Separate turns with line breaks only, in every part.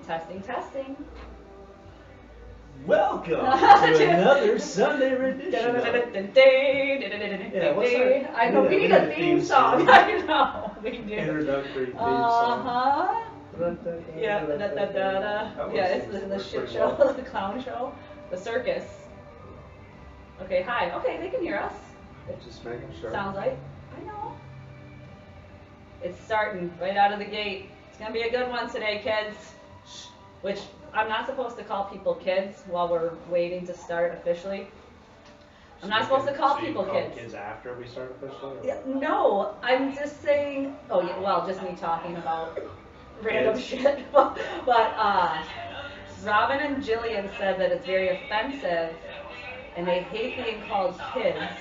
Testing, testing.
Welcome to another Sunday rendition.
I know we need a theme song. I know we do.
Introductory theme song.
Yeah, yeah, it's the shit show, the clown show, the circus. Okay, hi. Okay, they can hear us.
Just making sure.
Sounds like. I know. It's starting right out of the gate. It's gonna be a good one today, kids. Which I'm not supposed to call people kids while we're waiting to start officially. I'm not supposed to call people kids.
Kids after we start officially?
Yeah, no, I'm just saying. Oh yeah, well, just me talking about random shit. But Robin and Jillian said that it's very offensive, and they hate being called kids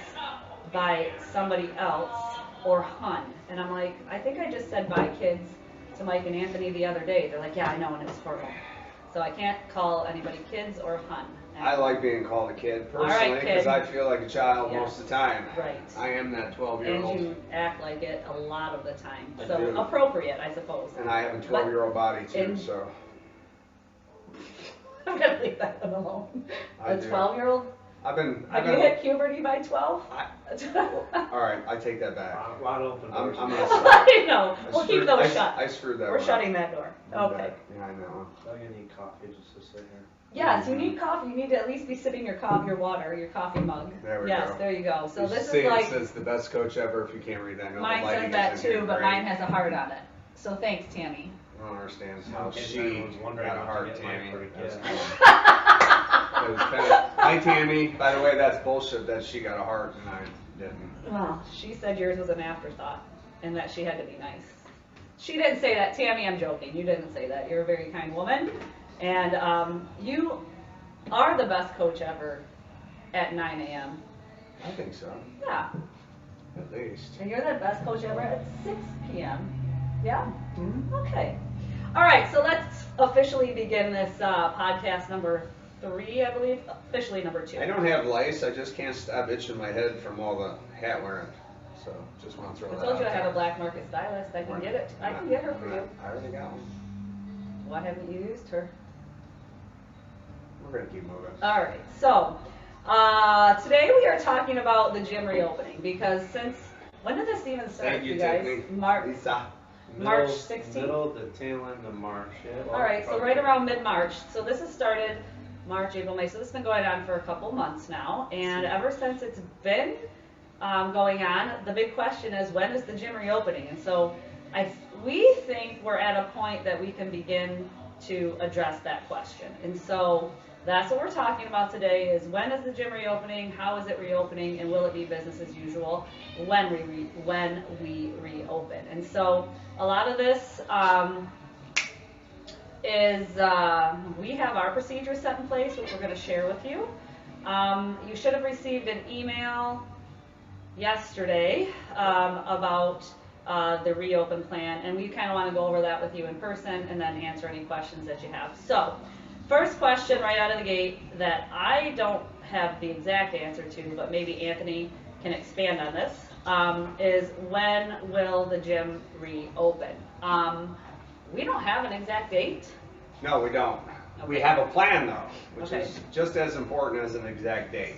by somebody else or hun. And I'm like, I think I just said bye kids to Mike and Anthony the other day. They're like, yeah, I know, and it's horrible. So I can't call anybody kids or hun.
I like being called a kid personally because I feel like a child most of the time.
Right.
I am that 12-year-old.
And you act like it a lot of the time.
I
So
do.
Appropriate, I suppose.
And I have a 12-year-old body too, so.
I'm gonna leave that one alone.
I
A
do.
12-year-old?
Have you
hit puberty by 12?
All right, I take that back.
Wide open doors.
I'm gonna stop.
I know. We'll keep those shut.
I screwed that
We're
one
shutting
up.
that door.
I'm
Okay.
back behind that one.
I'm gonna need coffee just to sit here.
Yes, you need coffee. You need to at least be sipping your water, your coffee mug.
There we
yes,
go.
there you go. So
You
this
see,
is like.
it says the best coach ever. If you can't read that, no,
Mine
the lighting
says that
isn't here.
too, but
Great.
mine has a heart on it. So thanks, Tammy.
I don't understand how
In case
she
anyone's wondering
got a
how to
heart,
get
Tammy.
mine for a
That's
kid.
cool. It was kinda, hi, Tammy. By the way, that's bullshit that she got a heart and I didn't.
Well, she said yours was an afterthought and that she had to be nice. She didn't say that. Tammy, I'm joking. You didn't say that. You're a very kind woman. And you are the best coach ever at 9 a.m.
I think so,
Yeah.
at least.
And you're the best coach ever at 6 p.m. Yeah?
Mm-hmm.
Okay. All right, so let's officially begin this podcast number 3, I believe. Officially number 2.
I don't have lice. I just can't stop itching my head from all the hat wearing. So just want to throw
I
that
told
out
you I have
there.
a black market stylist. I can get it. I can get her for you.
I already got one.
Why haven't you used her?
We're going to keep moving.
All right, so today we are talking about the gym reopening because when did this even start,
Thank you,
guys?
Tiffany.
March
Middle
16th?
Middle to tail end of March. Yeah,
All right, so right around mid-March. So this has started March, April, May. So this has been going on for a couple months now. And ever since it's been going on, the big question is, when is the gym reopening? And so we think we're at a point that we can begin to address that question. And so that's what we're talking about today is when is the gym reopening, how is it reopening, and will it be business as usual when we reopen. And so a lot of this is we have our procedures set in place, which we're going to share with you. You should have received an email yesterday about the reopen plan, and we kind of want to go over that with you in person and then answer any questions that you have. So first question right out of the gate that I don't have the exact answer to, but maybe Anthony can expand on this, is when will the gym reopen? We don't have an exact date.
No, we don't.
Okay.
We have a plan, though, which
Okay.
is just as important as an exact date.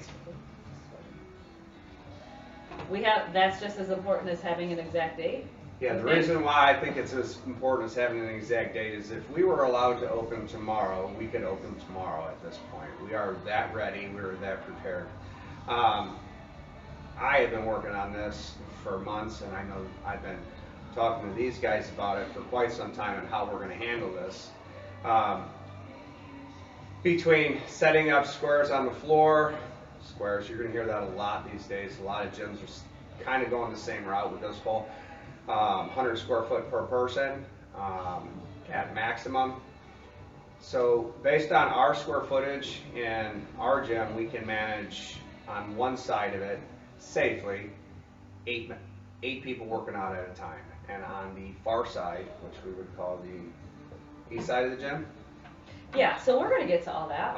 That's just as important as having an exact date.
Yeah, the
Okay.
reason why I think it's as important as having an exact date is if we were allowed to open tomorrow, we could open tomorrow at this point. We are that ready, we are that prepared. I have been working on this for months, and I know I've been talking to these guys about it for quite some time and how we're going to handle this. Between setting up squares on the floor, squares, you're going to hear that a lot these days. A lot of gyms are kind of going the same route with this whole 100 square foot per person at maximum. So based on our square footage in our gym, we can manage on one side of it safely 8 people working out at a time. And on the far side, which we would call the east side of the gym,
Yeah, so we're going to get to all that.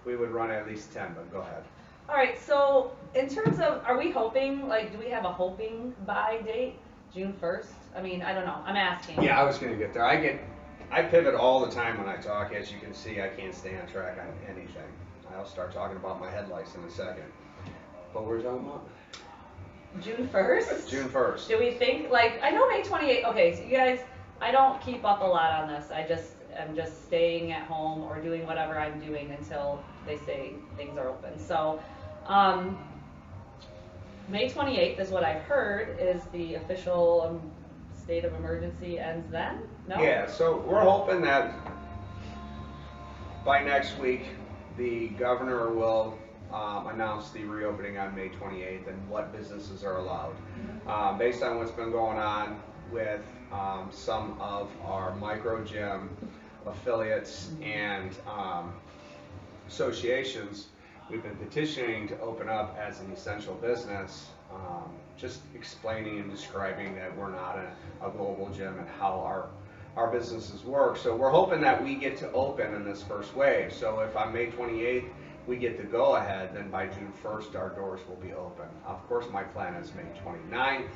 we would run at least 10, but go ahead.
All right, so in terms of, are we hoping, do we have a hoping by date? June 1st? I mean, I don't know. I'm asking.
Yeah, I was going to get there. I get I pivot all the time when I talk. As you can see, I can't stay on track on anything. I'll start talking about my headlights in a second. But we're talking about
June 1st?
June 1st.
Do we think, like, I know May 28th, okay, so you guys, I don't keep up a lot on this. I'm just staying at home or doing whatever I'm doing until they say things are open. So, May 28th is what I've heard is the official state of emergency ends then? No?
Yeah, so we're hoping that by next week, the governor will announce the reopening on May 28th and what businesses are allowed. Based on what's been going on with some of our micro gym affiliates and associations, we've been petitioning to open up as an essential business, just explaining and describing that we're not a global gym and how our businesses work. So we're hoping that we get to open in this first wave. So if on May 28th we get the go ahead, then by June 1st our doors will be open. Of course, my plan is May 29th.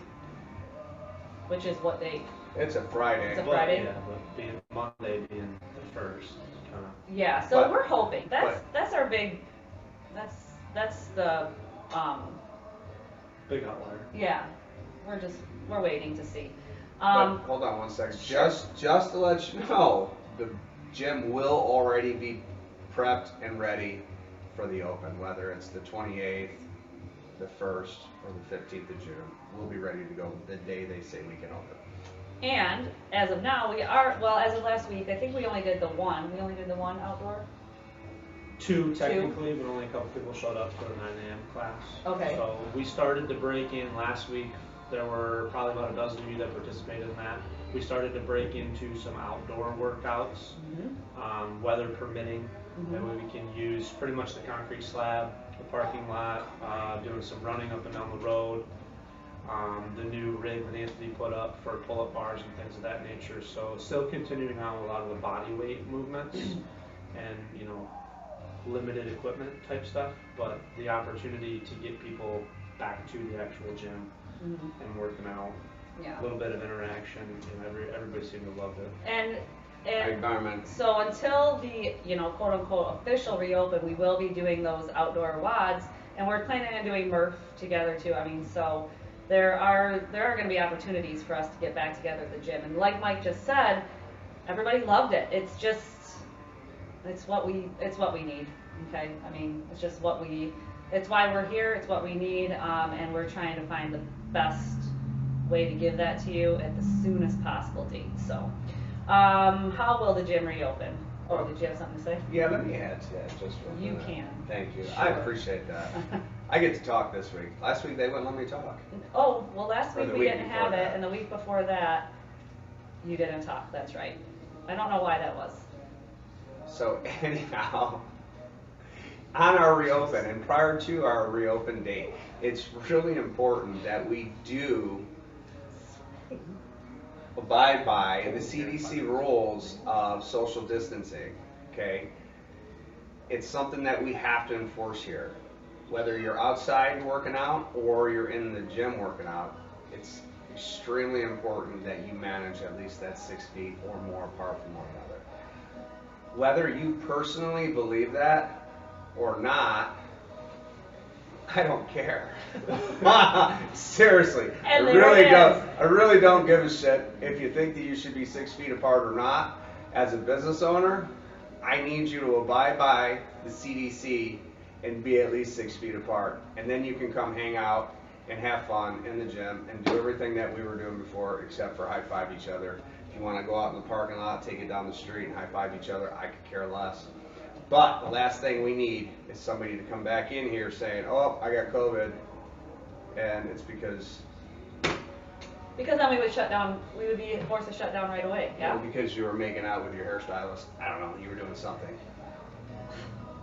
Which is what date?
It's a Friday.
It's a Friday?
Yeah, but being Monday being the first, kind of.
Yeah, so
But-
we're hoping. That's our big, that's the,
Big outlier.
yeah, we're waiting to see.
But hold on one second.
Sure.
Just to let you know, the gym will already be prepped and ready for the open, whether it's the 28th, the 1st, or the 15th of June. We'll be ready to go the day they say we can open.
And as of now, as of last week, I think we only did the one. We only did the one outdoor.
Two technically, but only a couple people showed up for the 9 a.m. class.
Okay.
So we started to break in last week. There were probably about a dozen of you that participated in that. We started to break into some outdoor workouts, weather permitting. That way we can use pretty much the concrete slab, the parking lot, doing some running up and down the road. The new rig that Anthony put up for pull-up bars and things of that nature. So still continuing on with a lot of the body weight movements and, you know, limited equipment type stuff, but the opportunity to get people back to the actual gym and working out,
Yeah.
a little bit of interaction, and everybody seemed to love it.
And
Hi, Carmen.
so until the, quote unquote official reopen, we will be doing those outdoor WODs, and we're planning on doing Murph together too. I mean, so there are going to be opportunities for us to get back together at the gym. And like Mike just said, everybody loved it. It's what we need. Okay, I mean, it's just it's why we're here. It's what we need, and we're trying to find the best way to give that to you at the soonest possible date. So, how will the gym reopen? Oh, did you have something to say?
Yeah, let me add to that just for a
You
minute.
can.
Thank you.
Sure.
I appreciate that. I get to talk this week. Last week they wouldn't let me talk.
Oh, well, last
Or
week
the
we
week
didn't
before
have it,
that.
and the week before that, you didn't talk. That's right. I don't know why that was.
So anyhow, on our reopen and prior to our reopen date, it's really important that we do abide by the CDC rules of social distancing, okay? It's something that we have to enforce here. Whether you're outside working out or you're in the gym working out, it's extremely important that you manage at least that 6 feet or more apart from one another. Whether you personally believe that or not, I don't care. Seriously,
And there it is.
I really don't give a shit if you think that you should be 6 feet apart or not. As a business owner, I need you to abide by the CDC and be at least 6 feet apart. And then you can come hang out and have fun in the gym and do everything that we were doing before except for high-five each other. If you want to go out in the parking lot, take it down the street and high-five each other, I could care less. But the last thing we need is somebody to come back in here saying, oh, I got COVID, and it's because
Then we would shut down. We would be forced to shut down right away. Yeah.
because you were making out with your hairstylist. I don't know, you were doing something.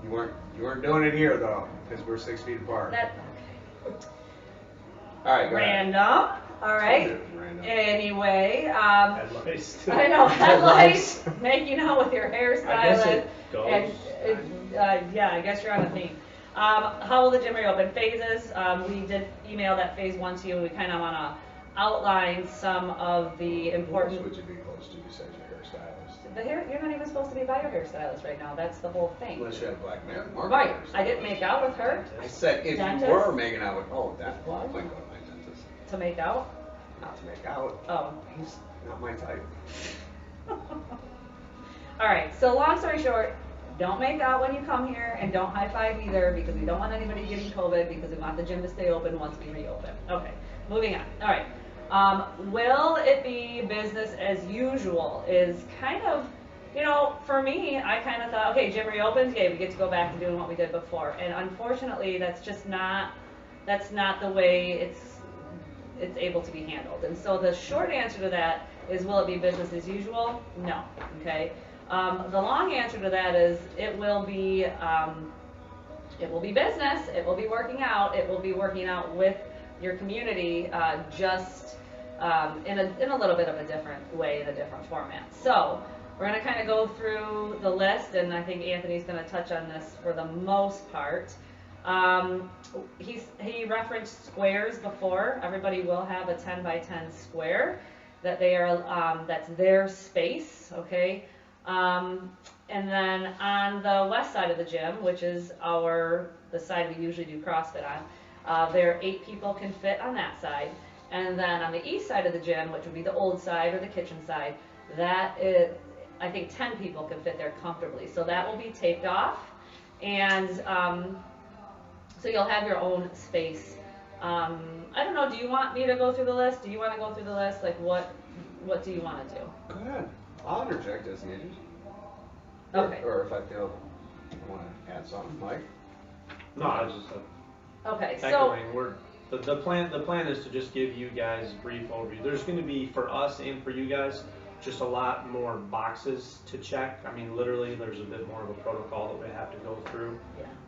You weren't doing it here though, because we're 6 feet apart. All right, go ahead.
Random. All right.
Random.
Anyway,
Headlights.
I know headlights, making out with your
I guess
hairstylist,
it goes.
and yeah, I guess you're on a theme. How will the gym reopen? Phases. We did email that phase 1 to you. We kind of want to outline some of the important.
Would you be close to besides your hairstylist?
the hair, you're not even supposed to be by your hairstylist right now. That's the whole thing.
Unless you have black market.
Right. I didn't make out with her.
I said if
Dentist?
you were making out with, that
What?
might go to my dentist.
To make out?
Not to make out.
Oh.
He's not my type.
All right, so long story short, don't make out when you come here and don't high five either because we don't want anybody getting COVID because we want the gym to stay open once we reopen. Okay, moving on. All right. Will it be business as usual is kind of, you know, for me, I kind of thought, okay, gym reopens, okay, we get to go back to doing what we did before. And unfortunately, that's not the way it's able to be handled. And so the short answer to that is, will it be business as usual? No, okay? The long answer to that is it will be business, it will be working out with your community, just in a little bit of a different way, in a different format. So we're going to kind of go through the list, and I think Anthony's going to touch on this for the most part. He referenced squares before. Everybody will have a 10 by 10 square that they are, that's their space, okay? And then on the west side of the gym, which is the side we usually do CrossFit on, there 8 people can fit on that side. And then on the east side of the gym, which would be the old side or the kitchen side, that is, I think 10 people can fit there comfortably. So that will be taped off, and so you'll have your own space. I don't know, do you want me to go through the list? Do you want to go through the list? Like what do you want to do?
Go ahead. I'll interject as needed.
Okay.
Or if I feel I want to add something, Mike.
No, I was just
Okay, so
echoing. The plan is to just give you guys a brief overview. There's going to be, for us and for you guys, just a lot more boxes to check. I mean, literally, there's a bit more of a protocol that we have to go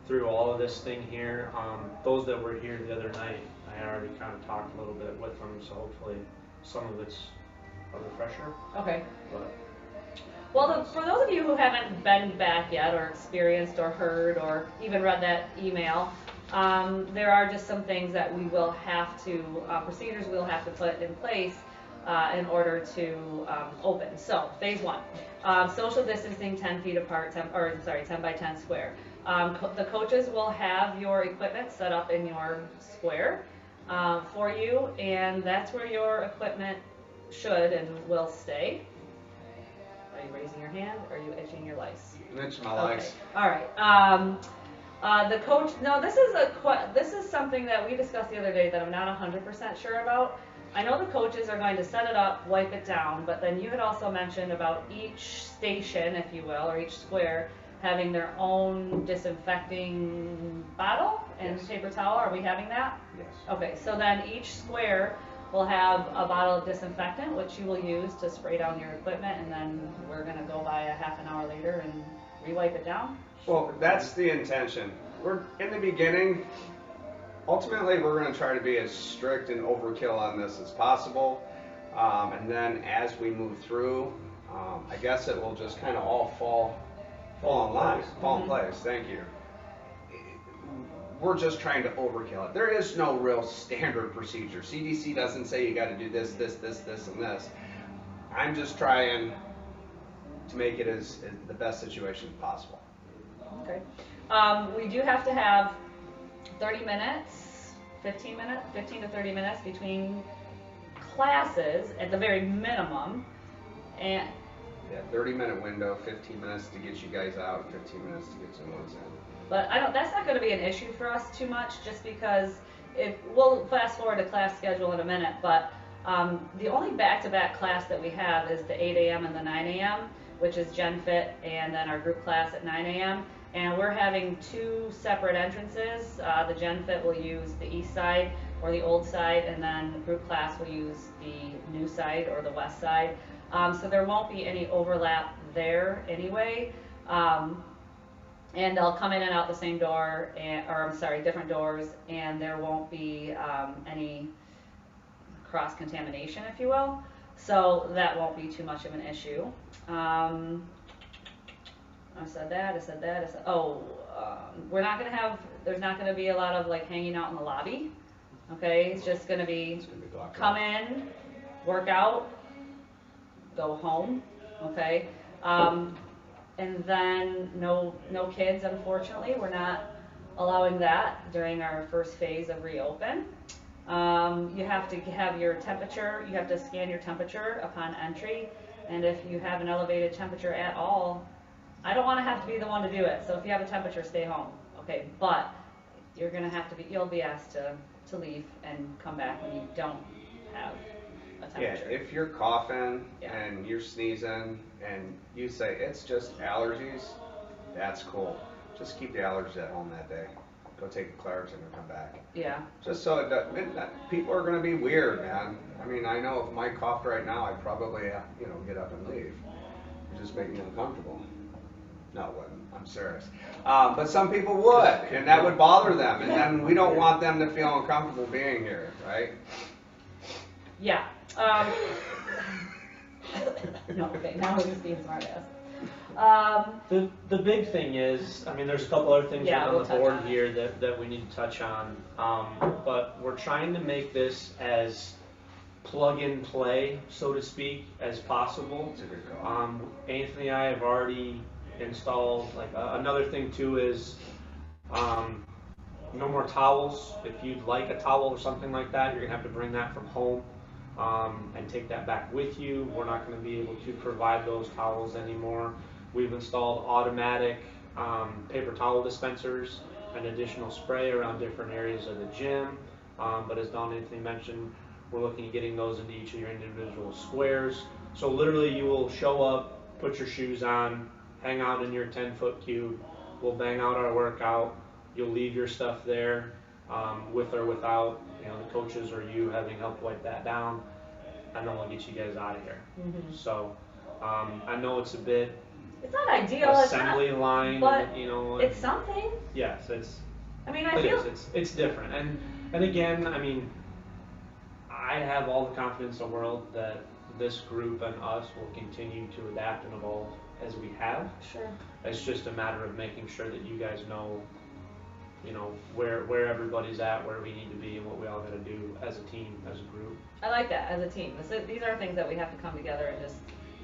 through all of this thing here. Those that were here the other night, I already kind of talked a little bit with them, so hopefully some of it's a refresher.
okay.
But
Well, for those of you who haven't been back yet, or experienced, or heard, or even read that email, there are just some things that we will have to, procedures we'll have to put in place in order to open. So, phase 1, social distancing 10 feet apart, 10 by 10 square. The coaches will have your equipment set up in your square for you, and that's where your equipment should and will stay. Are you raising your hand, or are you itching your lice?
I'm itching my legs.
Okay. All right. The coach. No, this is something that we discussed the other day that I'm not 100% sure about. I know the coaches are going to set it up, wipe it down, but then you had also mentioned about each station, if you will, or each square having their own disinfecting bottle and
Yes.
paper towel. Are we having that?
Yes.
Okay. So then each square will have a bottle of disinfectant, which you will use to spray down your equipment, and then we're going to go by a half an hour later and re-wipe it down.
Well, that's the intention. We're in the beginning. Ultimately, we're going to try to be as strict and overkill on this as possible, and then as we move through, I guess it will just kind of all fall in line, fall in place. Thank you. We're just trying to overkill it. There is no real standard procedure. CDC doesn't say you got to do this, and this. I'm just trying to make it as the best situation possible.
Okay. We do have to have 30 minutes, 15 to 30 minutes between classes at the very minimum, and
30-minute window, 15 minutes to get you guys out, 15 minutes to get some ones in.
but that's not going to be an issue for us too much, just because we'll fast forward to class schedule in a minute, but the only back-to-back class that we have is the 8 a.m. and the 9 a.m., which is Gen Fit, and then our group class at 9 a.m., and we're having 2 separate entrances. The Gen Fit will use the east side or the old side, and then the group class will use the new side or the west side. So there won't be any overlap there anyway. And they'll come in and out the same door, different doors, and there won't be any cross-contamination, if you will. So that won't be too much of an issue. I said that. There's not going to be a lot of like hanging out in the lobby. Okay, it's just going to be come in, work out, go home. Okay. And then no kids, unfortunately. We're not allowing that during our first phase of reopen. You have to have your temperature, you have to scan your temperature upon entry, and if you have an elevated temperature at all, I don't want to have to be the one to do it, so if you have a temperature, stay home, okay? But you're going to have to be, you'll be asked to leave and come back when you don't have a temperature.
Yeah, if you're coughing
Yeah.
and you're sneezing and you say it's just allergies, that's cool. Just keep the allergies at home that day. Go take the Claritin and come back.
Yeah.
Just so it doesn't, people are going to be weird, man. I mean, I know if Mike coughed right now, I'd probably, get up and leave. It just make me uncomfortable. No, it wouldn't. I'm serious. But some people would, and that would bother them, and then we don't want them to feel uncomfortable being here, right?
Yeah. No, okay, now we're just being smart ass.
The big thing is, I mean, there's a couple other things
Yeah,
on
we'll
the
touch
board
on it.
here that we need to touch on, but we're trying to make this as plug and play, so to speak, as possible.
That's a good call.
Anthony and I have already installed, another thing too is, no more towels. If you'd like a towel or something like that, you're gonna have to bring that from home, and take that back with you. We're not gonna be able to provide those towels anymore. We've installed automatic, paper towel dispensers and additional spray around different areas of the gym. But as Don Anthony mentioned, we're looking at getting those into each of your individual squares. So literally you will show up, put your shoes on, hang out in your 10-foot cube. We'll bang out our workout. You'll leave your stuff there, with or without, the coaches or you having helped wipe that down, and then we'll get you guys out of here.
Mm-hmm.
So, I know it's a bit
It's not ideal,
assembly line,
but
and,
it's something.
yes, it's
I mean, I feel
it's different, and again, I mean, I have all the confidence in the world that this group and us will continue to adapt and evolve as we have.
sure.
It's just a matter of making sure that you guys know, where everybody's at, where we need to be, and what we all got to do as a team, as a group.
I like that as a team. These are things that we have to come together and just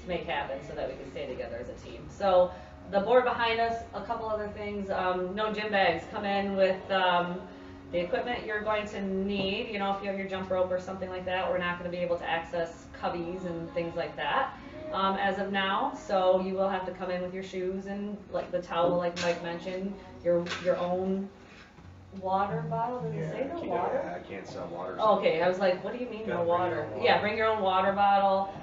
to make happen so that we can stay together as a team. So the board behind us, a couple other things. No gym bags. Come in with the equipment you're going to need. If you have your jump rope or something like that, we're not going to be able to access cubbies and things like that as of now. So you will have to come in with your shoes and like the towel, like Mike mentioned, your own water bottle. Did it say no water?
Yeah, I can't sell water.
Okay, I was like, what do you mean no
Gotta bring
water?
your own water.
Yeah, bring your own water bottle.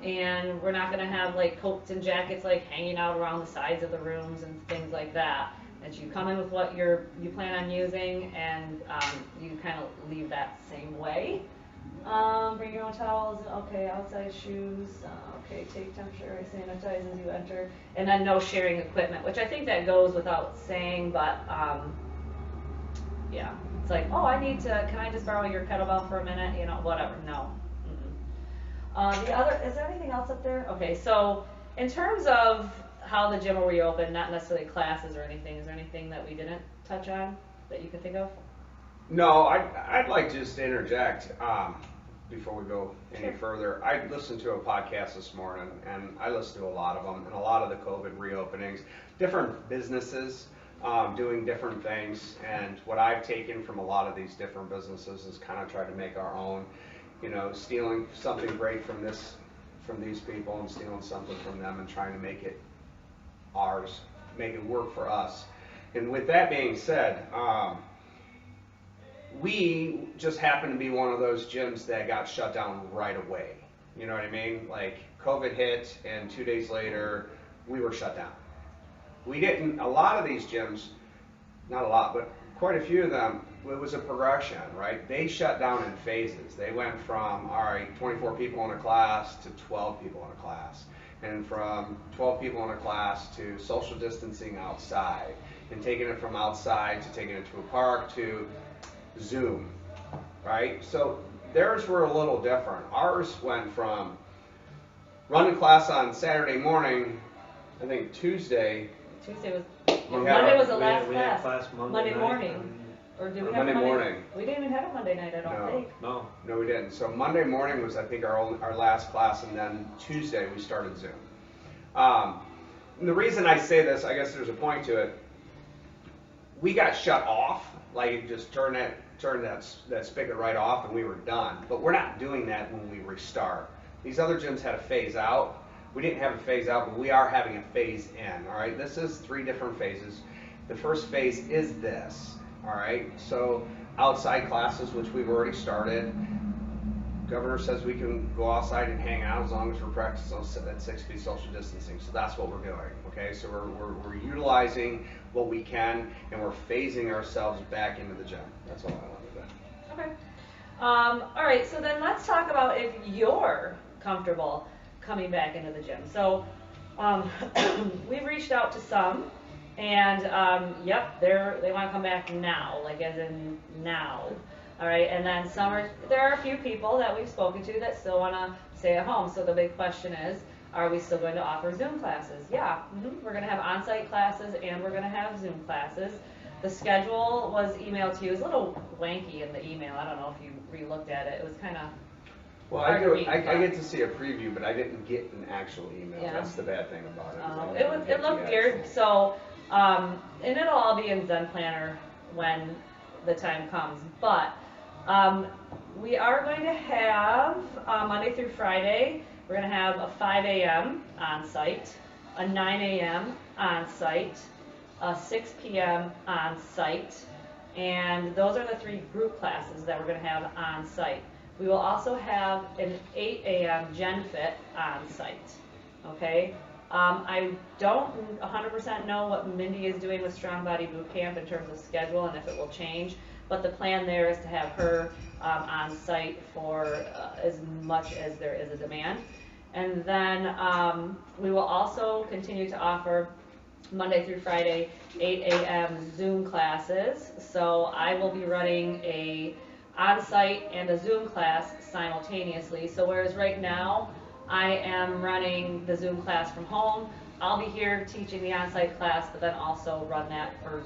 And we're not gonna have like coats and jackets like hanging out around the sides of the rooms and things like that. That you come in with what you plan on using, and you kind of leave that same way. Bring your own towels. Okay, outside shoes. Okay, take temperature, sanitize as you enter, and then no sharing equipment, which I think that goes without saying, but yeah, it's like, oh, can I just borrow your kettlebell for a minute? Whatever. No. Is there anything else up there? Okay, so in terms of how the gym will reopen, not necessarily classes or anything, is there anything that we didn't touch on that you can think of?
No, I'd like to just interject before we go any further. I listened to a podcast this morning, and I listened to a lot of them, and a lot of the COVID reopenings, different businesses doing different things, and what I've taken from a lot of these different businesses is kind of try to make our own, stealing something great from these people and stealing something from them and trying to make it ours, make it work for us. And with that being said, we just happen to be one of those gyms that got shut down right away. You know what I mean? Like COVID hit, and 2 days later, we were shut down. A lot of these gyms, not a lot, but quite a few of them, it was a progression, right? They shut down in phases. They went from, 24 people in a class to 12 people in a class. And from 12 people in a class to social distancing outside. And taking it from outside to taking it to a park to Zoom, right? So theirs were a little different. Ours went from running class on Saturday morning, I think Tuesday.
Monday was the last
we had
class.
Monday night,
morning. Or did we have
Monday morning.
We didn't even have a Monday night, I don't think.
No.
No, we didn't. So Monday morning was, I think, our last class, and then Tuesday we started Zoom. And the reason I say this, I guess there's a point to it. We got shut off, like just turn that spigot right off and we were done. But we're not doing that when we restart. These other gyms had a phase out. We didn't have a phase out, but we are having a phase in, all right? This is 3 different phases. The first phase is this, all right? So outside classes, which we've already started. Governor says we can go outside and hang out as long as we're practicing at 6 feet social distancing. So that's what we're doing, okay? So we're utilizing what we can, and we're phasing ourselves back into the gym. That's all I wanted to do.
Okay. All right, so then let's talk about if you're comfortable coming back into the gym. So we've reached out to some, and yep, they want to come back now, like as in now. All right, and then there are a few people that we've spoken to that still want to stay at home. So the big question is, are we still going to offer Zoom classes? Yeah, we're going to have on-site classes and we're going to have Zoom classes. The schedule was emailed to you. It was a little wanky in the email. I don't know if you re-looked at it. It was kind of
well, I get to see a preview, but I didn't get an actual email. Yeah. That's the bad thing about it.
It looked weird. So, and it'll all be in Zen Planner when the time comes. But we are going to have Monday through Friday. We're going to have a 5 a.m. on site, a 9 a.m. on site, a 6 p.m. on site, and those are the 3 group classes that we're going to have on site. We will also have an 8 a.m. Gen Fit on site. Okay. I don't 100% know what Mindy is doing with Strong Body Boot Camp in terms of schedule and if it will change, but the plan there is to have her on site for as much as there is a demand. And then we will also continue to offer Monday through Friday 8 a.m. Zoom classes. So I will be running a on-site and a Zoom class simultaneously. So whereas right now I am running the Zoom class from home, I'll be here teaching the on-site class, but then also run that for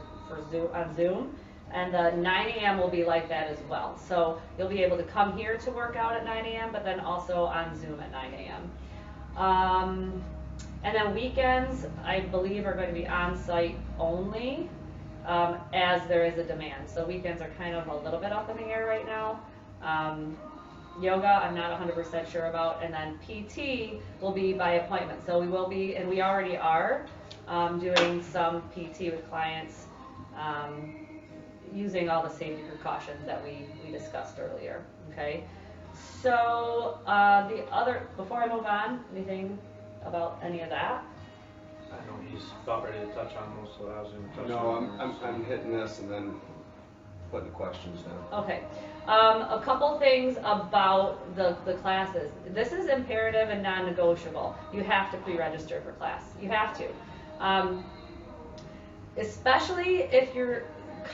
Zoom. And the 9 a.m. will be like that as well. So you'll be able to come here to work out at 9 a.m., but then also on Zoom at 9 a.m. And then weekends, I believe, are going to be on-site only, as there is a demand. So weekends are kind of a little bit up in the air right now. Yoga, I'm not 100% sure about. And then PT will be by appointment. So we will be, and we already are, doing some PT with clients, using all the safety precautions that we discussed earlier, okay? So before I move on, anything about any of that?
I know he's about ready to touch on most of what I was going to touch
on.
No,
I'm hitting this and then putting the questions down.
Okay. A couple things about the classes. This is imperative and non-negotiable. You have to pre-register for class. You have to. Especially if you're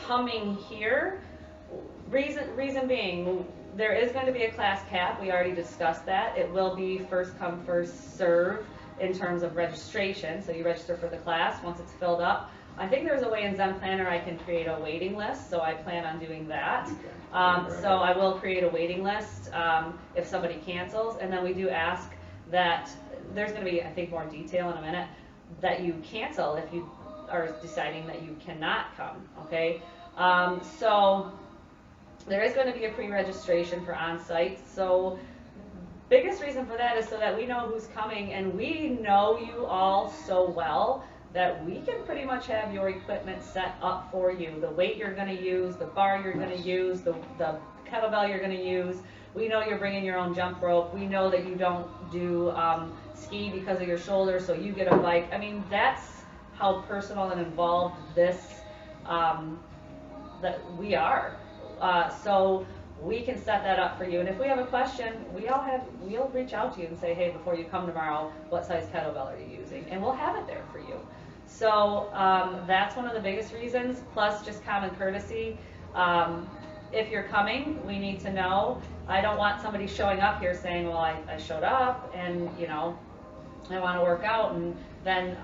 coming here. Reason being, there is going to be a class cap. We already discussed that. It will be first come, first serve in terms of registration. So you register for the class. Once it's filled up, I think there's a way in Zen Planner I can create a waiting list, so I plan on doing that. So I will create a waiting list if somebody cancels, and then we do ask that there's going to be, I think, more detail in a minute, that you cancel if you are deciding that you cannot come, okay? So there is going to be a pre-registration for on-site. So biggest reason for that is so that we know who's coming, and we know you all so well that we can pretty much have your equipment set up for you. The weight you're going to use, the bar you're going to use, the kettlebell you're going to use. We know you're bringing your own jump rope. We know that you don't do ski because of your shoulder, so you get a bike. I mean, that's how personal and involved this that we are. So we can set that up for you. And if we have a question, we'll reach out to you and say, hey, before you come tomorrow, what size kettlebell are you using? And we'll have it there for you. So that's one of the biggest reasons, plus just common courtesy. If you're coming, we need to know. I don't want somebody showing up here saying, well, I showed up and, you know, I want to work out, and then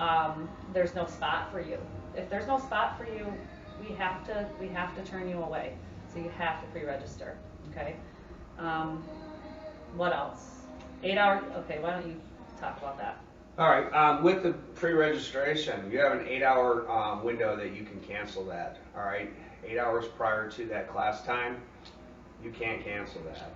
there's no spot for you. If there's no spot for you, we have to turn you away. So you have to pre-register, okay? What else? 8 hours, okay, why don't you talk about that?
All right, with the pre-registration, you have an 8-hour window that you can cancel that. All right, 8 hours prior to that class time, you can't cancel that.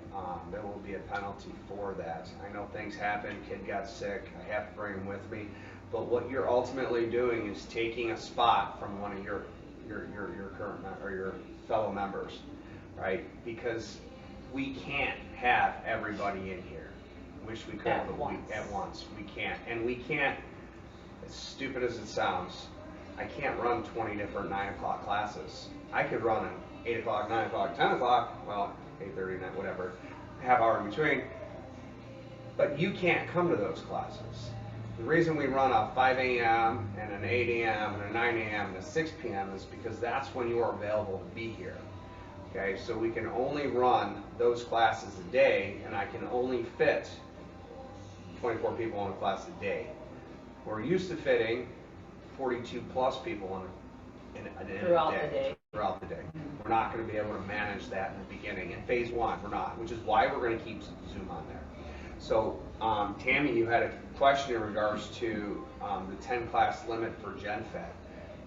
There will be a penalty for that. I know things happen, kid got sick, I have to bring him with me. But what you're ultimately doing is taking a spot from one of your current or your fellow members, right? Because we can't have everybody in here. Wish we could, but at once we can't, and we can't. As stupid as it sounds, I can't run 20 different 9 o'clock classes. I could run an 8 o'clock, 9 o'clock, 10 o'clock, well, 8:30, 9, whatever, half hour in between. But you can't come to those classes. The reason we run a 5 a.m. and an 8 a.m. and a 9 a.m. and a 6 p.m. is because that's when you are available to be here. Okay, so we can only run those classes a day, and I can only fit 24 people in a class a day. We're used to fitting 42 plus people in a
Throughout
day.
the day.
Throughout the day. We're not going to be able to manage that in the beginning. In phase one, we're not, which is why we're going to keep Zoom on there. So, Tammy, you had a question in regards to the 10 class limit for GenFed.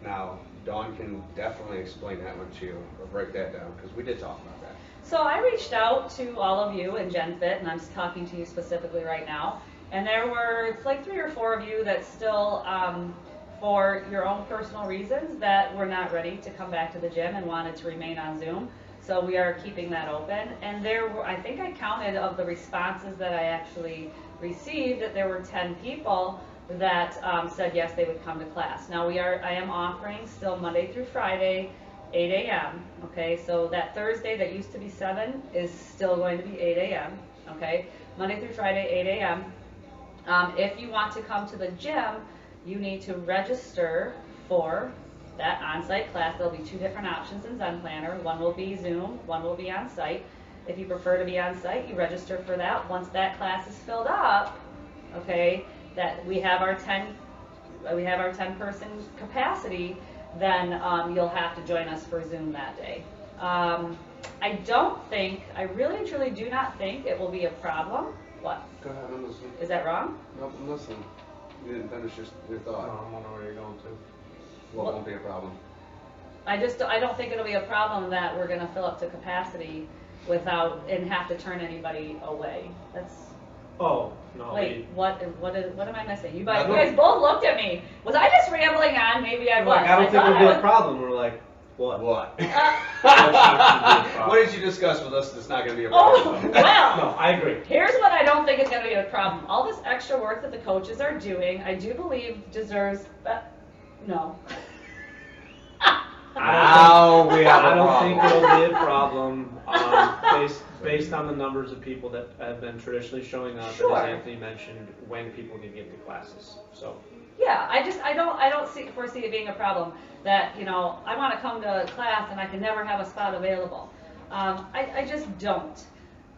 Now, Dawn can definitely explain that one to you, or break that down, because we did talk about that.
So I reached out to all of you in GenFit, and I'm talking to you specifically right now. And there were, it's like 3 or 4 of you that still, for your own personal reasons, that were not ready to come back to the gym and wanted to remain on Zoom. So we are keeping that open. And there were, I think I counted of the responses that I actually received, that there were 10 people that said yes, they would come to class. Now I am offering still Monday through Friday, 8 a.m. Okay, so that Thursday that used to be 7 is still going to be 8 a.m. Okay, Monday through Friday, 8 a.m. If you want to come to the gym, you need to register for that on-site class. There'll be 2 different options in Zen Planner. One will be Zoom, one will be on-site. If you prefer to be on-site, you register for that. Once that class is filled up, okay, that we have our 10 person capacity, then you'll have to join us for Zoom that day. I really and truly do not think it will be a problem. What?
Go ahead, I'm listening.
Is that wrong?
Nope, I'm listening. You didn't finish your thought.
I don't know where you're going to.
What won't be a problem?
I don't think it'll be a problem that we're going to fill up to capacity without and have to turn anybody away. That's.
Oh, no.
Wait, what am I missing? You guys both looked at me. Was I just rambling on? Maybe I was.
Like, I don't think it'll be a problem. We're like, what?
What?
What
What did you discuss with us that's not going to be a problem?
Oh, well.
No, I agree.
Here's what I don't think is going to be a problem. All this extra work that the coaches are doing, I do believe deserves. No.
I don't think it'll be a problem based on the numbers of people that have been traditionally showing up.
Sure.
And as Anthony mentioned, when people can get to classes. So.
Yeah, I don't foresee it being a problem that, I want to come to class and I can never have a spot available. I just don't.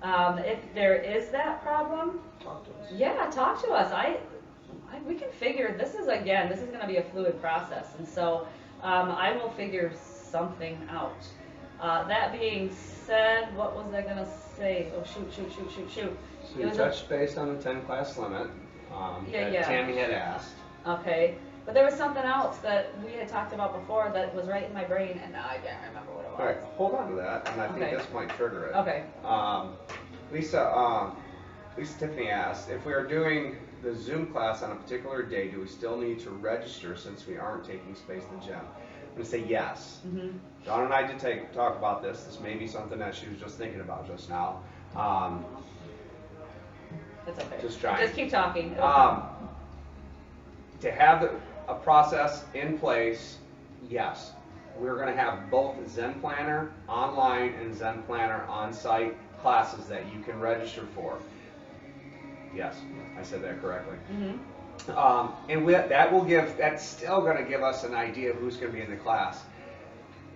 If there is that problem,
Talk to us.
yeah, talk to us. We can figure, this is going to be a fluid process, and so I will figure something out. That being said, what was I going to say? Oh, shoot.
So you touched base on the 10 class limit that Tammy had asked.
Okay, but there was something else that we had talked about before that was right in my brain, and now I can't remember what it was.
All right, hold on to that, and I think
Okay.
this might trigger it.
Okay.
Lisa Tiffany asked, if we are doing the Zoom class on a particular day, do we still need to register since we aren't taking space in the gym? I'm going to say yes.
Mm-hmm.
Dawn and I did talk about this. This may be something that she was just thinking about just now.
It's okay.
Just trying.
Just keep talking.
To have a process in place, yes. We're going to have both Zen Planner online and Zen Planner on-site classes that you can register for. Yes, I said that correctly.
Mm-hmm.
And that's still going to give us an idea of who's going to be in the class.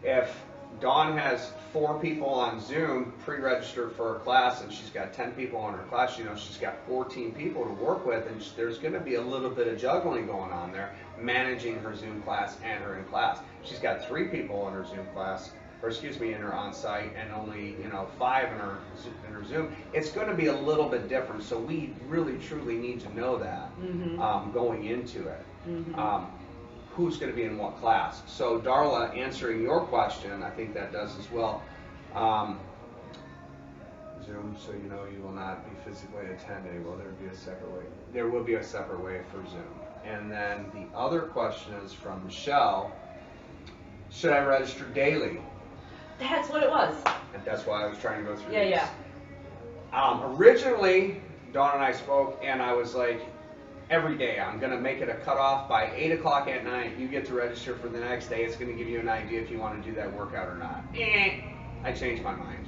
If Dawn has 4 people on Zoom pre-registered for a class and she's got 10 people in her class, she's got 14 people to work with, and there's going to be a little bit of juggling going on there, managing her Zoom class and her in class. She's got 3 people in her Zoom class, enter on-site, and only 5 enter Zoom, it's going to be a little bit different. So we really truly need to know that going into it. Who's going to be in what class? So Darla, answering your question, I think that does as well. Zoom, so you will not be physically attending. Will there be a separate way? There will be a separate way for Zoom. And then the other question is from Michelle. Should I register daily?
That's what it was.
And that's why I was trying to go through
Yeah,
these.
yeah.
Originally, Dawn and I spoke, and I was like, every day I'm going to make it a cutoff by 8 o'clock at night. You get to register for the next day. It's going to give you an idea if you want to do that workout or not. I changed my mind.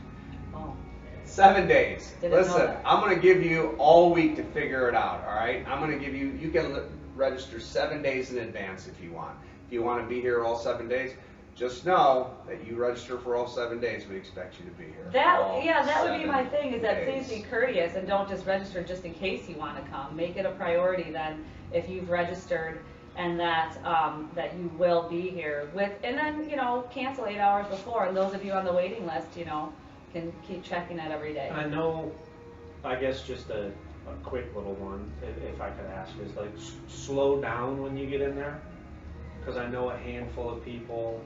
Oh.
7 days.
Didn't know
Listen,
that.
I'm going to give you all week to figure it out, all right? I'm going to give you, you can register 7 days in advance if you want. If you want to be here all 7 days, just know that you register for all 7 days. We expect you to be here.
That
all
would be my
7
thing, is that
days.
please be courteous and don't just register just in case you want to come. Make it a priority then if you've registered and that that you will be here with, and then cancel 8 hours before. And those of you on the waiting list, can keep checking that every day.
I know, I guess just a quick little one, if I could ask, is like slow down when you get in there, because I know a handful of people,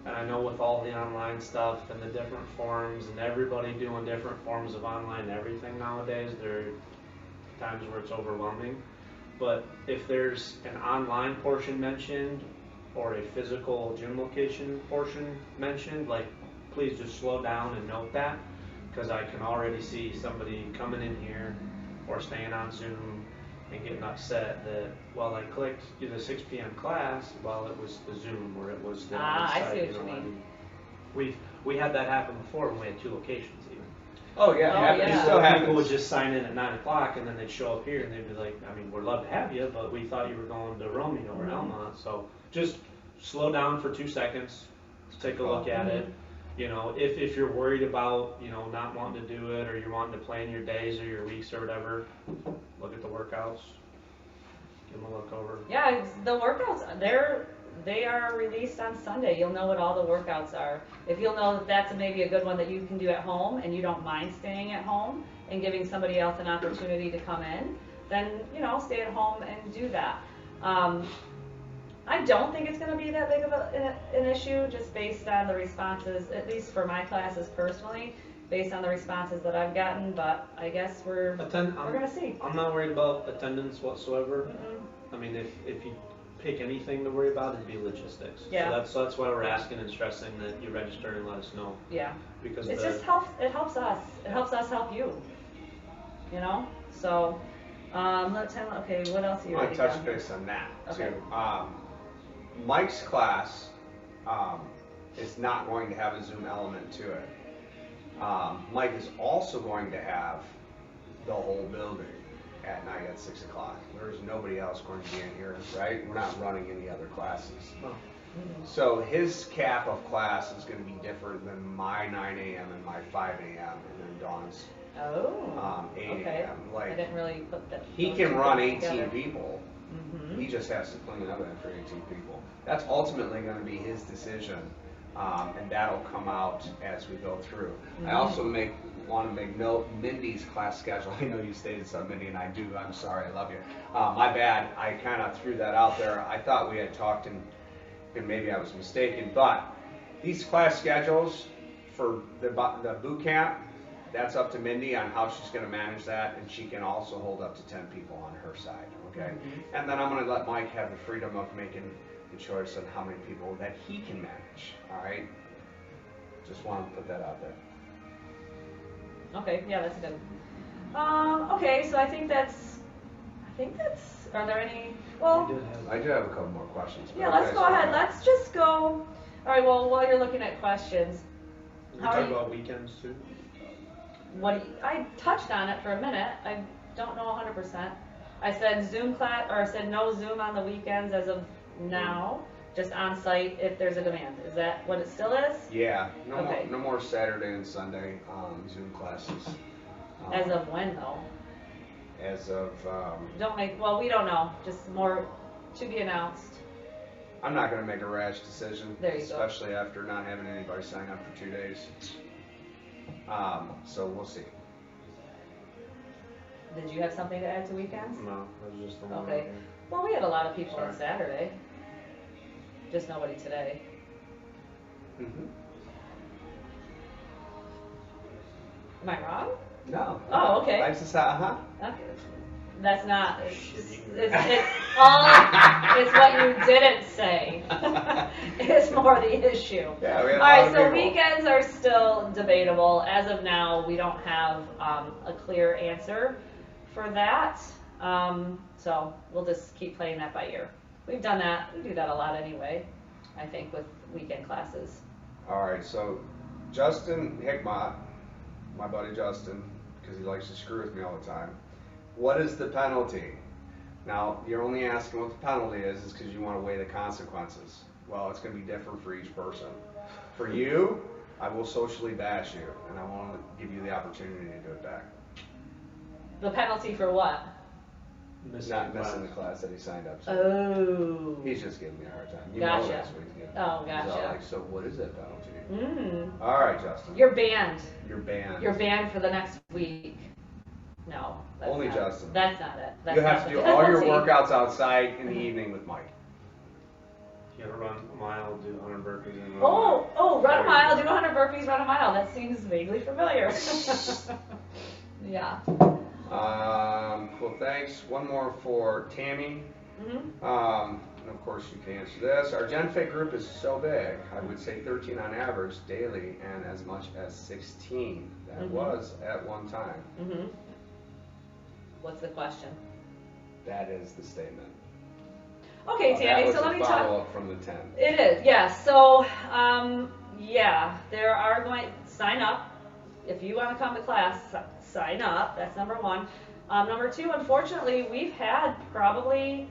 and I know with all the online stuff and the different forms and everybody doing different forms of online everything nowadays, there are times where it's overwhelming. But if there's an online portion mentioned or a physical gym location portion mentioned, like, please just slow down and note that, because I can already see somebody coming in here or staying on Zoom and getting upset that, well, I clicked the 6 p.m. class, well, it was the Zoom or it was the
I see what you mean.
We had that happen before when we had 2 locations even.
Oh yeah,
Oh,
it
yeah.
still happens.
People would just sign in at 9 o'clock and then they'd show up here and they'd be like, I mean, we'd love to have you, but we thought you were going to Romeo or Elmont. So just slow down for 2 seconds, take a look at it. If you're worried about, not wanting to do it, or you're wanting to plan your days or your weeks or whatever, look at the workouts, give them a look over.
Yeah, the workouts, they are released on Sunday. You'll know what all the workouts are. If you'll know that that's maybe a good one that you can do at home and you don't mind staying at home and giving somebody else an opportunity to come in, then, stay at home and do that. I don't think it's going to be that big of an issue, just based on the responses, at least for my classes personally, based on the responses that I've gotten, but I guess we're going to see.
I'm not worried about attendance whatsoever. I mean, if you pick anything to worry about, it'd be logistics.
Yeah.
So that's why we're asking and stressing that you register and let us know.
Yeah.
Because
it helps us. It helps us help you. So, okay, what else are you
I
writing
want to touch
down?
base on that
Okay.
too. Mike's class is not going to have a Zoom element to it. Mike is also going to have the whole building at night at 6 o'clock. There's nobody else going to be in here, right? We're not running any other classes.
Oh.
So his cap of class is going to be different than my 9 a.m. and my 5 a.m. and then Dawn's 8
okay.
a.m.
I didn't really put that.
He
those
can
two
run
things
18
together.
people. He just has to clean up after 18 people. That's ultimately going to be his decision, and that'll come out as we go through. I also want to make note Mindy's class schedule. I know you stated something, Mindy, and I do. I'm sorry. I love you. My bad. I kind of threw that out there. I thought we had talked, and maybe I was mistaken. But these class schedules for the boot camp, that's up to Mindy on how she's going to manage that, and she can also hold up to 10 people on her side, okay? And then I'm going to let Mike have the freedom of making the choice on how many people that he can manage, all right? Just want to put that out there.
Okay, yeah, that's good. Okay, so I think that's, are there any, well,
I do have a couple more questions. but
yeah,
you
let's
guys
go
are
ahead.
fine.
Let's just go, all right, well, while you're looking at questions,
We're
How are
talking
you-
about weekends too.
I touched on it for a minute. I don't know 100%. I said Zoom class, or I said no Zoom on the weekends as of now, just on site if there's a demand. Is that what it still is?
Yeah,
Okay.
no more Saturday and Sunday Zoom classes.
As of when though?
As of
We don't know. Just more to be announced.
I'm not gonna make a rash decision,
There you go.
especially after not having anybody sign up for 2 days. So we'll see.
Did you have something to add to weekends?
No, that was just the one.
Okay. Well, we had a lot of people on
Sorry.
Saturday. Just nobody today.
Mm-hmm.
Am I wrong?
No.
Oh, okay.
Life's just uh-huh.
Okay. That's not. It's what you didn't say. It's more the issue.
Yeah, we had a
All
lot
right,
of
so
people.
weekends are still debatable. As of now, we don't have a clear answer for that. So we'll just keep playing that by ear. We've done that. We do that a lot anyway, I think, with weekend classes.
All right, so Justin Hickmott, my buddy Justin, because he likes to screw with me all the time. What is the penalty? Now, you're only asking what the penalty is because you want to weigh the consequences. Well, it's going to be different for each person. For you, I will socially bash you, and I want to give you the opportunity to do it back.
The penalty for what?
Not missing the class that he signed up to.
Oh.
He's just giving me a hard time. You
Gotcha.
know that's what he's giving me.
Oh,
He's all
gotcha.
like, so what is that penalty?
Mm.
All right, Justin.
You're banned.
You're banned.
You're banned for the next week. No. That's
Only
not,
Justin.
That's not it. That's
You
not
have to
the
do all your
penalty.
workouts outside in the evening with Mike.
You gotta run a mile, do 100 burpees, and run
Oh, run a
There you
mile,
go.
do 100 burpees, run a mile. That seems vaguely familiar. Yeah.
Well, thanks. One more for Tammy.
Mm-hmm.
And of course, you can answer this. Our GenFit group is so big, I would say 13 on average daily, and as much as 16. That
Mhm.
was at one time.
Mm-hmm. What's the question?
That is the statement.
Okay, Tammy, so
that
let me
was a
talk.
follow-up from the 10.
It is, yes. So, yeah, there are going sign up. If you want to come to class, sign up. That's number one. Number two, unfortunately, we've had probably,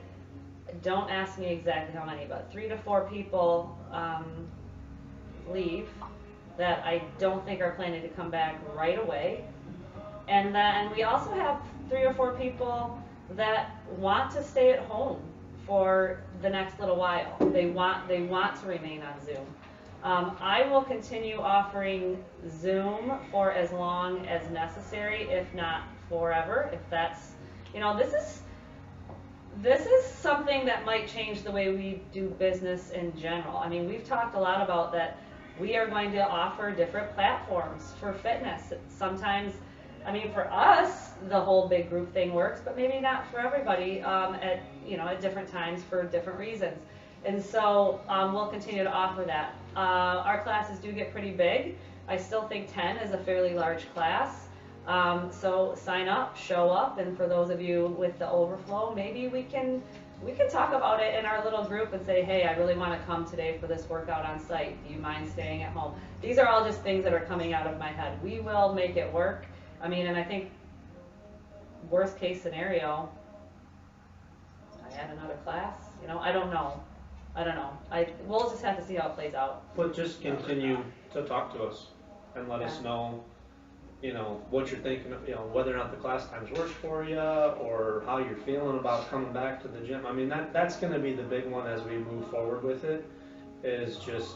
don't ask me exactly how many, but 3 to 4 people leave that I don't think are planning to come back right away. And then we also have 3 or 4 people that want to stay at home for the next little while. They want to remain on Zoom. I will continue offering Zoom for as long as necessary, if not forever. If that's, this is something that might change the way we do business in general. I mean, we've talked a lot about that. We are going to offer different platforms for fitness. Sometimes, I mean, for us, the whole big group thing works, but maybe not for everybody at different times for different reasons. And so we'll continue to offer that. Our classes do get pretty big. I still think 10 is a fairly large class. So sign up, show up, and for those of you with the overflow, maybe we can talk about it in our little group and say, hey, I really want to come today for this workout on site. Do you mind staying at home? These are all just things that are coming out of my head. We will make it work. I mean, and I think worst case scenario, I add another class. I don't know. We'll just have to see how it plays out.
But just continue to talk to us and let us know, what you're thinking of, whether or not the class times work for you or how you're feeling about coming back to the gym. I mean, that's going to be the big one as we move forward with it, is just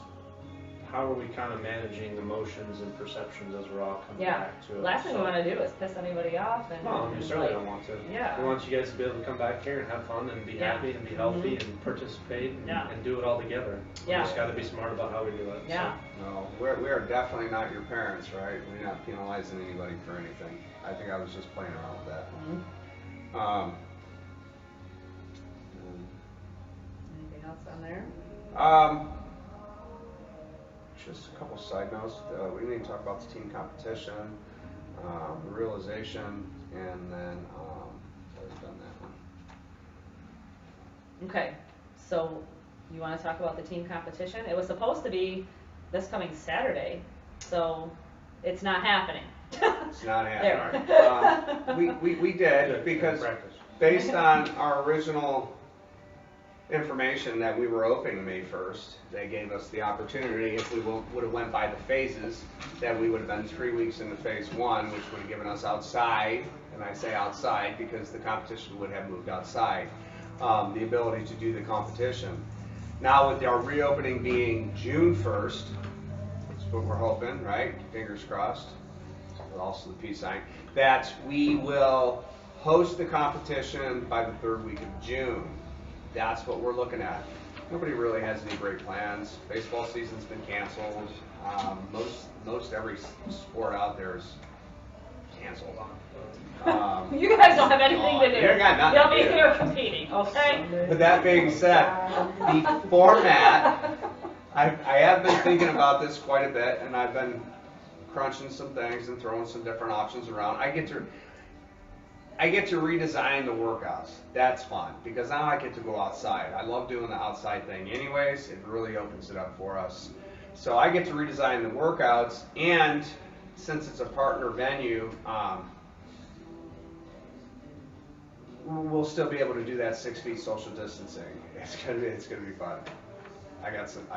how are we kind of managing emotions and perceptions as we're all coming back to it.
Last thing we want to do is piss anybody off. And,
No, we certainly don't want to.
Yeah.
We want you guys to be able to come back here and have fun and be happy and be healthy and participate and do it all together. We just got to be smart about how we do it.
Yeah.
So.
No, we are definitely not your parents, right? We're not penalizing anybody for anything. I think I was just playing around with that.
Mm-hmm. Anything else on there?
Just a couple side notes. We need to talk about the team competition, the realization, and then I've done that one.
Okay, so you want to talk about the team competition? It was supposed to be this coming Saturday, so it's not happening.
It's not happening.
There.
We did because based on our original information that we were opening May 1st, they gave us the opportunity, if we would have went by the phases, that we would have been 3 weeks into phase 1, which would have given us outside, and I say outside because the competition would have moved outside, the ability to do the competition. Now with our reopening being June 1st, that's what we're hoping, right? Fingers crossed. But also the peace sign, that we will host the competition by the 3rd week of June. That's what we're looking at. Nobody really has any great plans. Baseball season's been canceled. Most every sport out there is canceled.
You guys don't have anything to do.
You got nothing
You'll
to
be
do.
here competing, okay?
But that being said, the format, I have been thinking about this quite a bit, and I've been crunching some things and throwing some different options around. I get to redesign the workouts. That's fun because now I get to go outside. I love doing the outside thing anyways. It really opens it up for us. So I get to redesign the workouts, and since it's a partner venue, we'll still be able to do that 6 feet social distancing. It's gonna be fun. I got some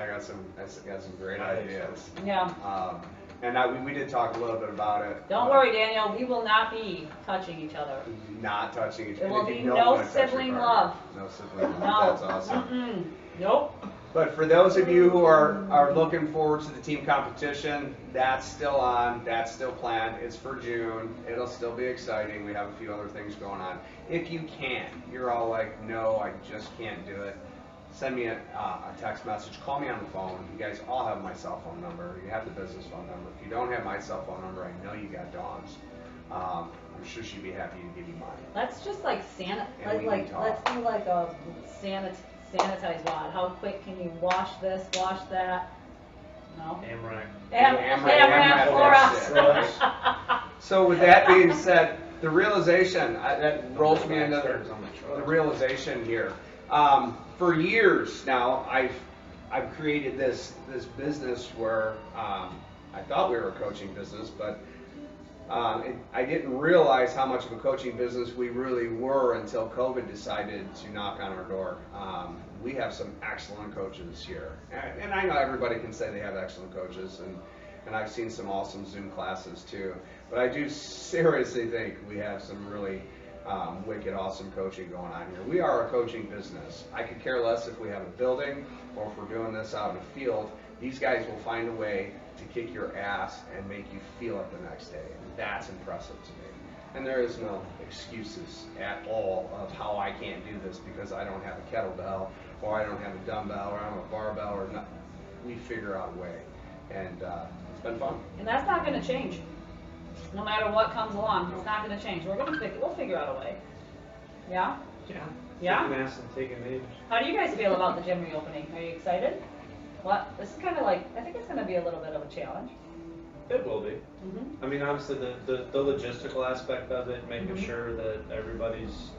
great ideas.
Yeah.
And we did talk a little bit about it.
Don't worry, Daniel. We will not be touching each other.
Not touching each other.
There will be no sibling love.
No sibling love.
No.
That's awesome.
Mm-mm. Nope.
But for those of you who are looking forward to the team competition, that's still on. That's still planned. It's for June. It'll still be exciting. We have a few other things going on. If you can't, you're all like, no, I just can't do it. Send me a text message. Call me on the phone. You guys all have my cell phone number. You have the business phone number. If you don't have my cell phone number, I know you got Dawn's. I'm sure she'd be happy to give you mine.
Let's just like
And we
let's
can talk.
do like a sanitize wad. How quick can you wash this, wash that? No.
AMRAC.
AMRAC for us.
So with that being said, the realization that rolls me into the realization here. For years now, I've created this business where I thought we were a coaching business, but I didn't realize how much of a coaching business we really were until COVID decided to knock on our door. We have some excellent coaches here, and I know everybody can say they have excellent coaches, and I've seen some awesome Zoom classes too. But I do seriously think we have some really wicked awesome coaching going on here. We are a coaching business. I could care less if we have a building or if we're doing this out in the field. These guys will find a way to kick your ass and make you feel it the next day. And that's impressive to me. And there is no excuses at all of how I can't do this because I don't have a kettlebell or I don't have a dumbbell or I'm a barbell or nothing. We figure out a way. And it's been fun.
And that's not going to change. No matter what comes along, it's not going to change. We'll figure out a way. Yeah?
Yeah.
Yeah?
Taking ass and taking names.
How do you guys feel about the gym reopening? Are you excited? What? This is kind of like, I think it's going to be a little bit of a challenge.
It will be.
Mm-hmm.
I mean, obviously the logistical aspect of it, making
Mhm.
sure that everybody's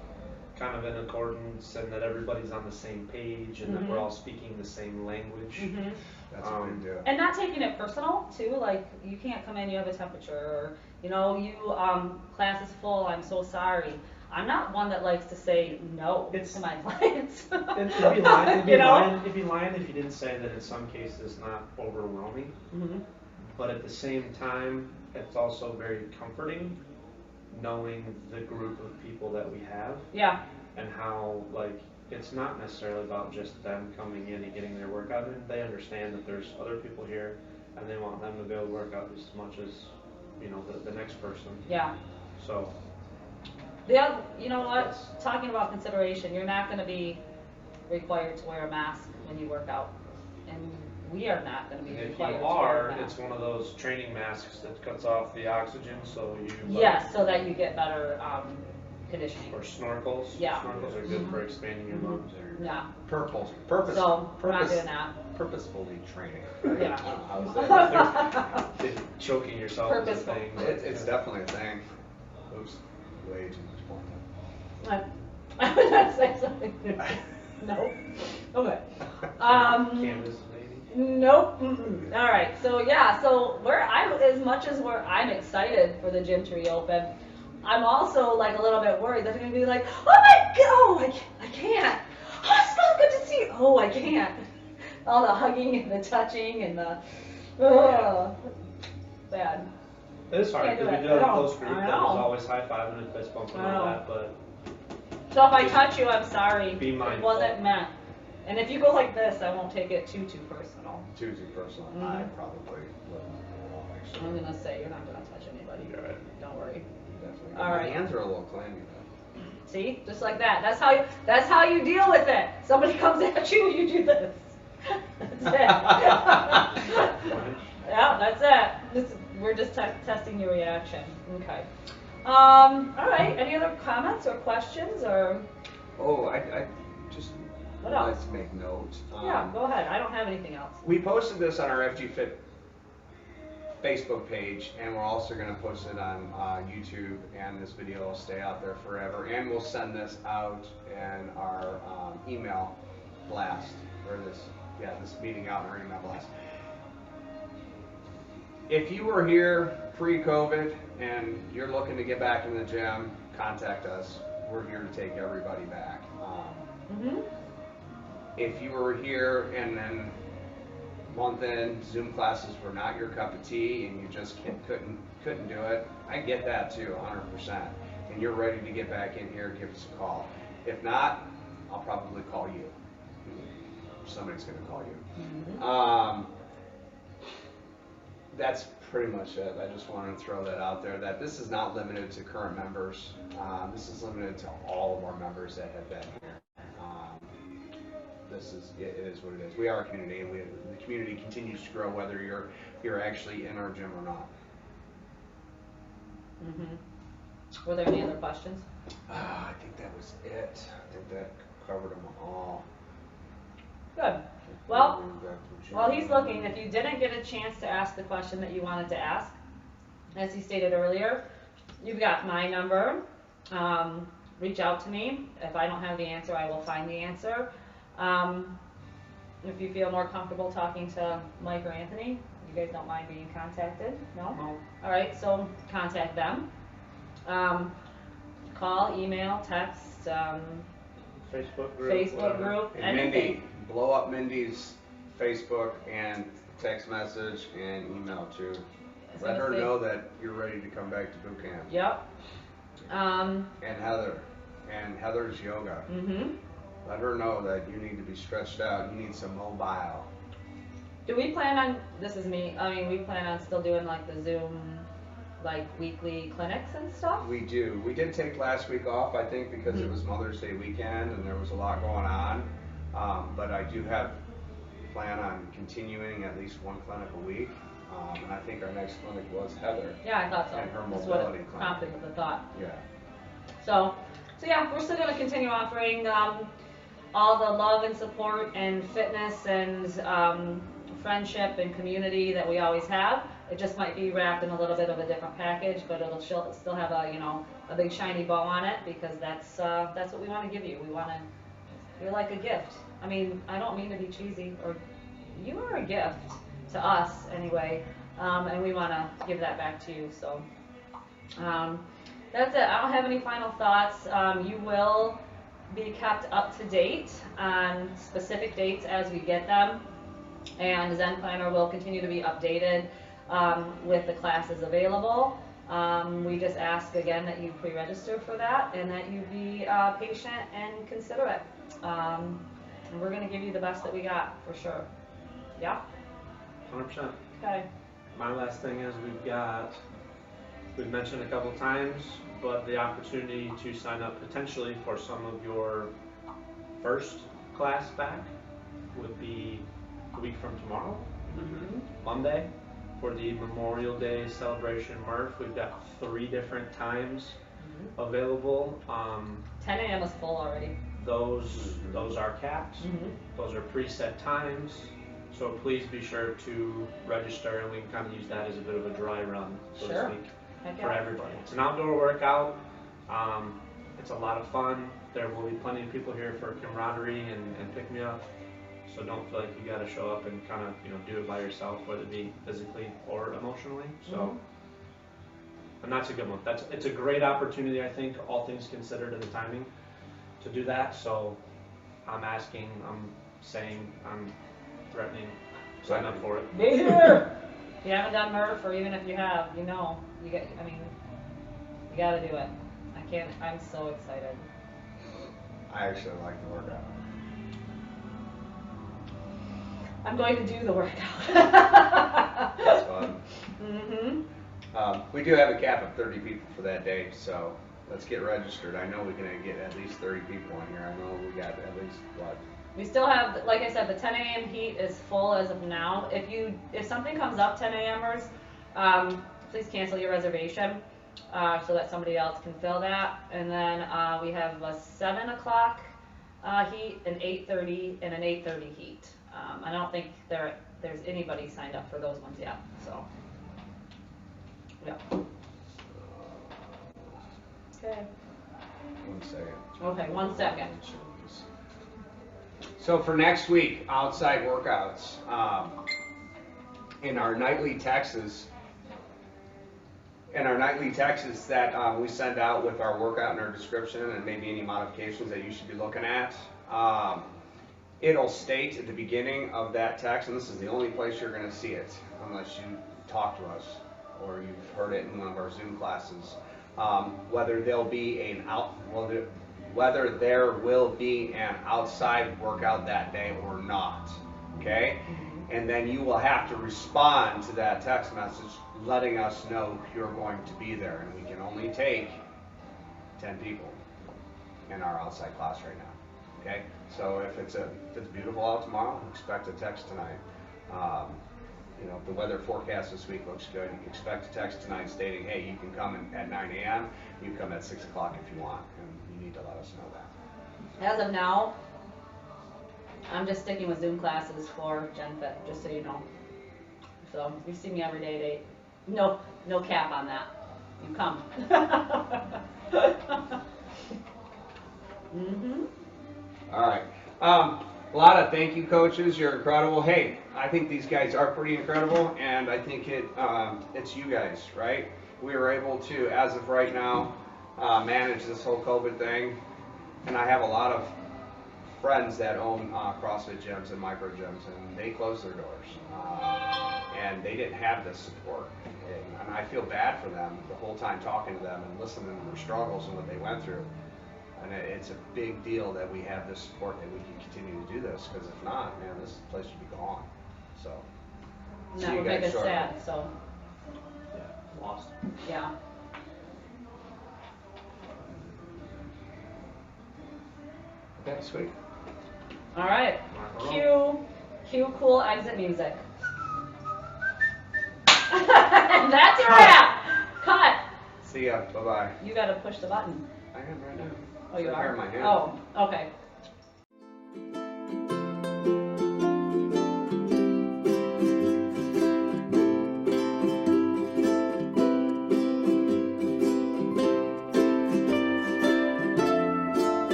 kind of in accordance and that everybody's on the same page and that we're
Mhm.
all speaking the same language.
Mm-hmm.
That's a big deal.
And not taking it personal too, like you can't come in, you have a temperature, or class is full, I'm so sorry. I'm not one that likes to say no to my clients.
It'd be lying if you didn't say that in some cases it's not overwhelming.
Mm-hmm.
But at the same time, it's also very comforting knowing the group of people that we have.
Yeah.
And how, like, it's not necessarily about just them coming in and getting their workout in. They understand that there's other people here and they want them to be able to work out just as much as, the next person.
Yeah.
So.
You know what? Talking about consideration, you're not going to be required to wear a mask when you work out. And we are not going to be
And if
required
you
to wear
are,
a mask.
it's one of those training masks that cuts off the oxygen, so you.
Yes, so that you get better conditioning.
Or snorkels.
Yeah.
Snorkels are good for expanding your lungs.
Yeah.
Purpose.
So we're not doing that.
Purposefully training.
Yeah.
Choking yourself
Purposeful.
is a thing.
It's definitely a thing. Oops, way too much fun.
I was going to say something. Nope. Okay.
Canvas, maybe.
Nope. Mm-mm. All right. So yeah. So I'm excited for the gym to reopen. I'm also like a little bit worried that they're gonna be like, oh my god, I can't. Oh, it's so good to see you. Oh, I can't. All the hugging and the touching and the bad.
It's hard
Can't do
because
it.
we do have
I
a
know.
close group
I
that is
know.
always high-fiving and fist bumping and
I
all
know.
that, but
So if I touch you, I'm sorry.
Be
It
mindful.
wasn't meant. And if you go like this, I won't take it too personal.
Too personal.
Mhm.
I probably wouldn't. Actually.
I'm gonna say you're not gonna touch anybody.
You're right.
Don't worry.
Definitely.
All
My
right.
hands are a little clammy though.
See, just like that. That's how you deal with it. Somebody comes at you, you do this. That's it. Yeah, that's it. We're just testing your reaction. Okay. All right. Any other comments or questions or?
Oh, I just
What
would like
else?
to make note.
Yeah, go ahead. I don't have anything else.
We posted this on our FGFIT Facebook page, and we're also going to post it on YouTube, and this video will stay out there forever, and we'll send this out in our email blast, or this meeting out in our email blast. If you were here pre-COVID and you're looking to get back in the gym, contact us. We're here to take everybody back. If you were here and then month in, Zoom classes were not your cup of tea and you just couldn't do it, I get that too, 100%. And you're ready to get back in here, give us a call. If not, I'll probably call you. Somebody's going to call you. That's pretty much it. I just wanted to throw that out there, that this is not limited to current members. This is limited to all of our members that have been here. It is what it is. We are a community, and the community continues to grow whether you're actually in our gym or not.
Were there any other questions?
I think that was it. I think that covered them all.
Good. Well, while he's looking, if you didn't get a chance to ask the question that you wanted to ask, as he stated earlier, you've got my number. Reach out to me. If I don't have the answer, I will find the answer. If you feel more comfortable talking to Mike or Anthony, you guys don't mind being contacted? No?
No.
All right, so contact them. Call, email, text,
Facebook group.
Facebook
whatever.
group,
And
anything.
Mindy, blow up Mindy's Facebook and text message and email too. Let her know that you're ready to come back to boot camp.
Yep.
And Heather's yoga.
Mhm.
Let her know that you need to be stretched out. You need some mobile.
Do we plan on, this is me, we plan on still doing like the Zoom, like weekly clinics and stuff?
We do. We did take last week off, I think, because it was Mother's Day weekend and there was a lot going on. But I do plan on continuing at least one clinic a week. And I think our next clinic was Heather.
Yeah, I thought so.
And her
That's
mobility
what
clinic.
prompted with the thought.
Yeah.
So yeah, we're still going to continue offering all the love and support and fitness and friendship and community that we always have. It just might be wrapped in a little bit of a different package, but it'll still have a big shiny bow on it, because that's what we want to give you. You're like a gift. I mean, I don't mean to be cheesy, or you are a gift to us anyway, and we want to give that back to you. So that's it. I don't have any final thoughts. You will be kept up to date on specific dates as we get them, and Zen Planner will continue to be updated with the classes available. We just ask again that you pre-register for that and that you be patient and considerate. And we're going to give you the best that we got, for sure. Yeah?
100%.
Okay.
My last thing is we've mentioned a couple times, but the opportunity to sign up potentially for some of your first class back would be a week from tomorrow, Monday, for the Memorial Day celebration Murph. We've got 3 different times available.
10 a.m. is full already.
Those are capped. Those are preset times. So please be sure to register, and we can kind of use that as a bit of a dry run, so to speak, for everybody. It's an outdoor workout. It's a lot of fun. There will be plenty of people here for camaraderie and pick me up. So don't feel like you got to show up and kind of do it by yourself, whether it be physically or emotionally. So, and that's a good one. It's a great opportunity, I think, all things considered, in the timing to do that. So I'm threatening, sign up for it.
Be here. If you haven't done Murph, or even if you have, you got to do it. I'm so excited.
I actually like the workout.
I'm going to do the workout.
That's fun. We do have a cap of 30 people for that day, so let's get registered. I know we can get at least 30 people in here. I know we got at least, what?
We still have, like I said, the 10 a.m. heat is full as of now. If something comes up, 10 a.m.ers, please cancel your reservation so that somebody else can fill that. And then we have a 7 o'clock heat, an 8:30, and an 8:30 heat. I don't think there's anybody signed up for those ones yet. So, yeah. Okay.
1 second.
Okay, 1 second.
So for next week, outside workouts, in our nightly texts that we send out with our workout and our description and maybe any modifications that you should be looking at, it'll state at the beginning of that text, and this is the only place you're going to see it unless you talk to us or you've heard it in one of our Zoom classes, whether there will be an outside workout that day or not, okay? And then you will have to respond to that text message letting us know you're going to be there, and we can only take 10 people in our outside class right now, okay? So if it's beautiful out tomorrow, expect a text tonight. You know, if the weather forecast this week looks good, you can expect a text tonight stating, hey, you can come at 9 a.m., you can come at 6 o'clock if you want, and you need to let us know that.
As of now, I'm just sticking with Zoom classes for GenFit, just so you know. So you see me every day at 8. No cap on that. You come.
All right. A lot of thank you, coaches. You're incredible. Hey, I think these guys are pretty incredible, and I think it's you guys, right? We were able to, as of right now, manage this whole COVID thing, and I have a lot of friends that own CrossFit gyms and micro gyms, and they closed their doors, and they didn't have this support, and I feel bad for them the whole time talking to them and listening to their struggles and what they went through. And it's a big deal that we have this support, that we can continue to do this, because if not, man, this place would be gone. So,
And that would make us sad, so.
Yeah, lost.
Yeah.
Okay, sweet.
All right. Cue cool exit music. And that's a wrap. Cut.
See ya. Bye-bye.
You got to push the button.
I am right now.
Oh, you
It's
are?
in my hand.
Oh, okay.